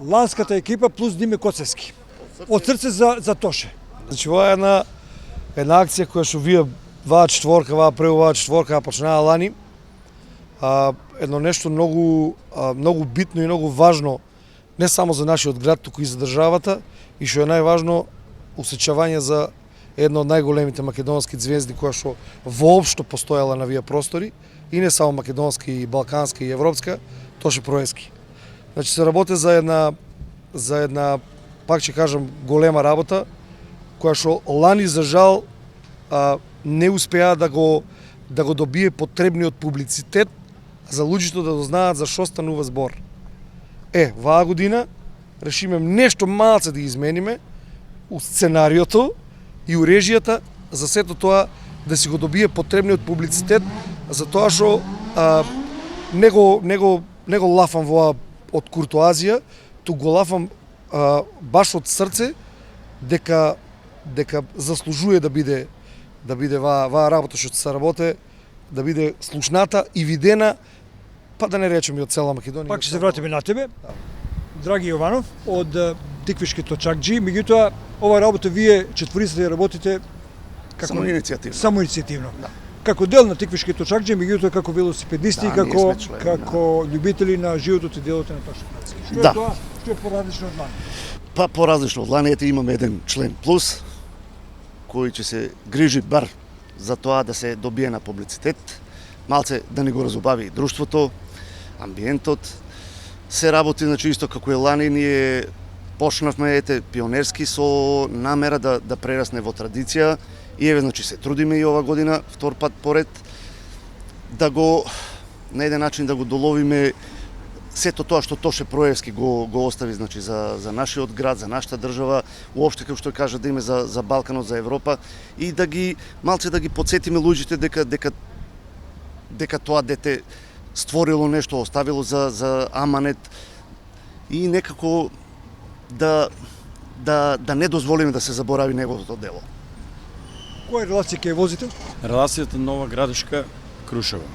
ланската екипа плюс Диме Коцевски. Од срце за Тоше. Значи ова е една акција која што вие ваа четворка почнаа лани. Едно нешто многу битно и многу важно не само за нашиот град, туку и за државата, и што е најважно, усечавање за една од најголемите македонски звезди која што воопшто постоела на вие простори, и не само македонски, и балкански, и европска, Тоше Проески. Значи се работи за една, пак ќе кажам, голема работа, која што лани за жал не успеа да го добие потребниот публицитет за луѓето да знаат за што станува збор. Ваа година решиме нешто малце да измениме у сценариото и у режијата, за сето тоа да си го добие потребниот публицитет, за тоа што не го лафам воа од куртоазија, туку го лафам баш од срце, дека заслужува да биде ваа работа што се работи, да биде слушната и видена, па да не речем и од цела Македонија. Пак ќе се вратиме на тебе. Драги Јованов, од Тиквишки точакџи, меѓутоа ова работа вие четворицата ја работите како самоиницијативно. Да. Како дел на Тиквишки точакџи, меѓутоа како велосипедисти, Да, како љубители на животот и делото на Тоше. Што Да. е тоа? Што е поразлично од лани? Па поразлично од лани, имаме еден член плюс, кој ќе се грижи бар за тоа да се добие на публицитет, малце да не го разубави друштвото, амбиентот. Се работи, значи, исто како и лани, ние почнавме пионерски со намера да прерасне во традиција, и значи се трудиме и ова година, втор пат поред, да го на еден начин да го доловиме сето тоа што Тоше Проевски го остави, значи, за нашиот град, за нашата држава, уопште како што кажа да име за Балканот, за Европа, и да ги малце да ги потсетиме луѓето дека тоа дете створило нешто, оставило за аманет, и некако да не дозволиме да се заборави неговото дело. Која релација ќе возите? Релацијата Нова Градишка Крушево.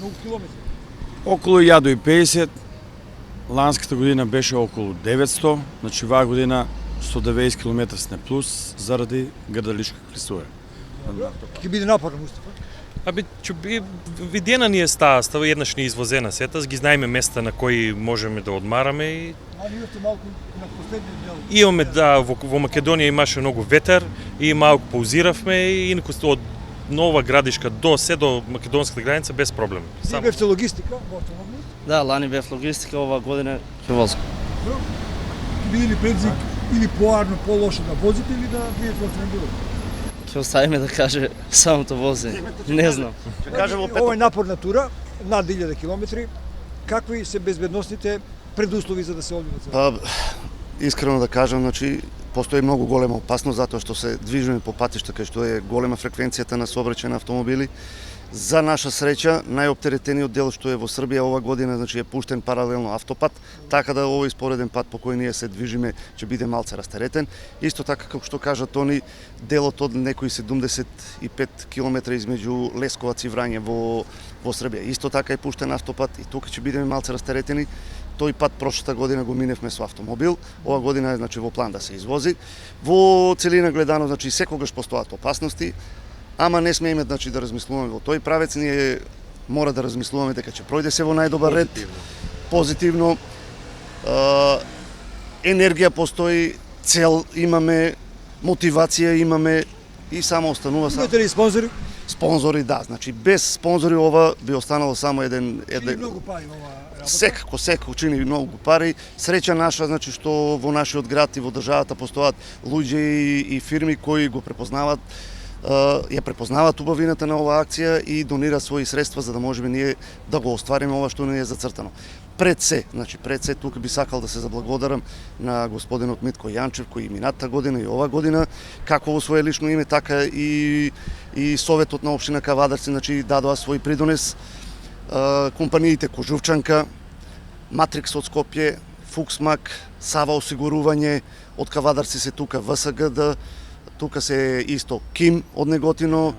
Многу километри. Околу 1050, ланската година беше околу 900, значи ваа година 190 км сне плюс заради градалишка кресуја. Ќе биде напорно, Мустафа. Видена ни е става еднаш ни извозена сетас, ги знаеме места на кои можеме да одмараме и Имате малку на последниот дел. имаме во Македонија имаше многу ветер и малку паузиравме и инаку од Нова Градишка до македонската граница без проблем. Вие бевте логистика во автомобил? Да, лани бев логистика, ова година ќе возам. Ќе биде ли предзвик или поарно, полошо да возите или да биете во автомобилот? Ќе оставиме да каже самото возење. Не знам. Ова е напорна тура, над 1000 километри. Какви се безбедносните предуслови за да се оди во цел? Па, искрено да кажам, значи, постои многу голема опасност затоа што се движиме по патишта кај што е голема фреквенцијата на сообраќај на автомобили. За наша среќа, најоптеретениот дел што е во Србија ова година, значи, е пуштен паралелно автопат, така да овој спореден пат по кој ние се движиме ќе биде малце растеретен. Исто така како што кажа Тони, делот од некои 75 км измеѓу Лесковац и Врање во Србија. Исто така е пуштен автопат и тука ќе бидеме малце растеретени. Тој пат прошлата година го миневме со автомобил, ова година е, значи, во план да се извози. Во целина гледано, значи, секогаш постојат опасности, ама не смееме, значи, да размислуваме во тој правец, ние мора да размислуваме дека ќе пројде се во најдобар ред, позитивно. Енергија постои, цел имаме, мотивација имаме и само останува Имате ли спонзори? Спонзори, да, значи без спонзори ова би останало само еден Многу пари ова работа. Секако чини многу пари. Среќа наша, значи, што во нашиот град и во државата постојат луѓе и фирми кои го препознаваат, ја препознаваат убавината на оваа акција и донираат своји средства за да можеме ние да го оствариме ова што ни е зацртано. Пред се, тука би сакал да се заблагодарам на господинот Митко Јанчев, кој и минатата година и ова година, како во своје лично име, така и Советот на општина Кавадарци, значи, дадоа свој придонес. Компаниите Кожувчанка, Матрикс од Скопје, Фуксмак, Сава осигурување, од Кавадарци се тука ВСГД, тука се исто Ким од Неготино,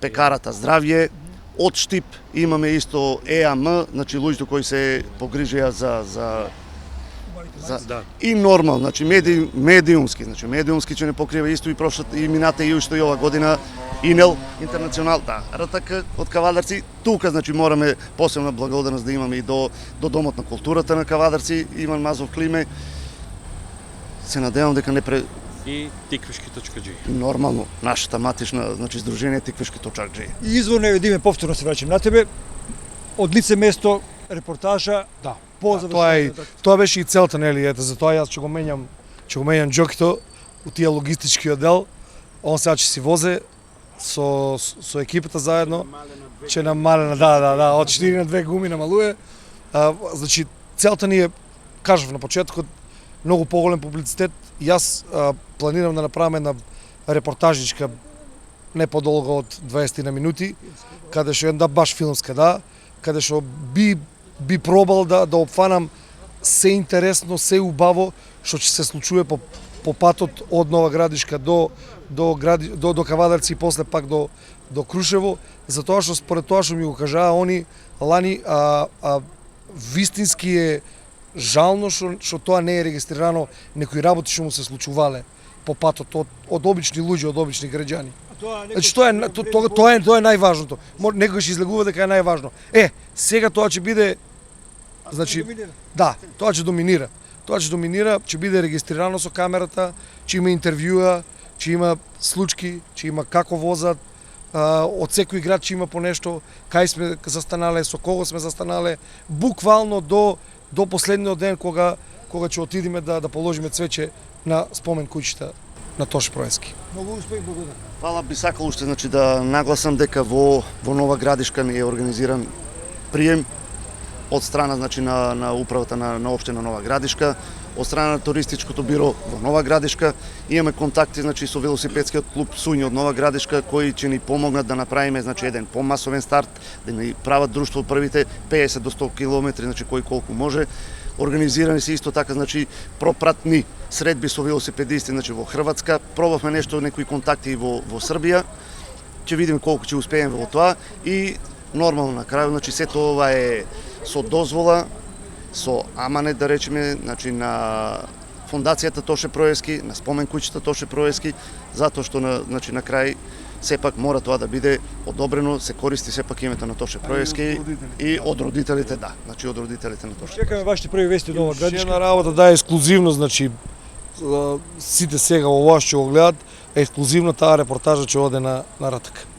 пекарата Здравје, од Штип имаме исто ЕАМ, значи луѓето кои се погрижија за Да. И нормално, значи медиумски ќе не покрива исто и прошлата и мината и уште и ова година Инел интернационал, да, РТК од Кавадарци. Тука значи мораме посебна благодарност да имаме и до домот на културата на Кавадарци, Иван Мазов Климе. Се надевам дека не И tikviški.g. нормално нашата матична, значи здружение tikviški.g. И извор невидиме повторно се враќам на тебе. Од лице место репортажа. Да. Поза Тоа беше и целта, нели? Ето затоа јас ќе го менјам Џокито у тие логистички оддел. Он сега ќе си возе со екипата заедно. Ќе намалена, да, од 4 на 2 гуми намалуе. Значи целта ни е, кажав на почетокот, многу поголем публицитет. Јас планирам да направам една репортажичка не подолго од 20 на минути, каде што една баш филмска, да, каде што би пробал да опфанам се интересно, се убаво што ќе се случува по патот од Нова Градишка до Кавадарци и после пак до Крушево, затоа што според тоа што ми го кажаа они лани, вистински е жално што тоа не е регистрирано, некои работи што му се случувале по патот од обични луѓе, од обични граѓани. Значи тоа е најважното. Некој ќе излегува дека е најважно. Сега тоа ќе биде, значи да, тоа ќе доминира. Тоа ќе доминира, ќе биде регистрирано со камерата, ќе има интервјуа, ќе има случки, ќе има како возат, од секој град ќе има по нешто, кај сме застанале, со кого сме застанале, буквално до последниот ден кога ќе отидеме да положиме цвеќе на спомен куќата на Тоше Проески. Многу успех, благодарам. Фала, би сакал уште значи да нагласам дека во Нова Градишка не е организиран прием од страна значи на управата на општина Нова Градишка, од страна на туристичкото биро во Нова Градишка. Имаме контакти значи со велосипедскиот клуб Суња од Нова Градишка кои ќе ни помогнат да направиме значи еден помасовен старт, да ни прават друштво првите 50 до 100 километри, значи кој колку може. Организирани се исто така значи пропратни средби со велосипедисти значи во Хрватска. Пробавме нешто, некои контакти и во Србија. Ќе видиме колку ќе успееме во тоа и нормално на крајот значи сето ова е со дозвола, со аманет да речеме, значи на фондацијата Тоше Проески, на спомен куќата Тоше Проески, затоа што значи на крај сепак мора тоа да биде одобрено, се користи сепак името на Тоше Проески и од родителите, да, значи од родителите на Тоше. Чекаме вашите први вести од Нова Градишка. Една работа да е ексклузивно, значи сите сега во вас ќе го гледат, ексклузивно таа репортажа ќе оде на РТК.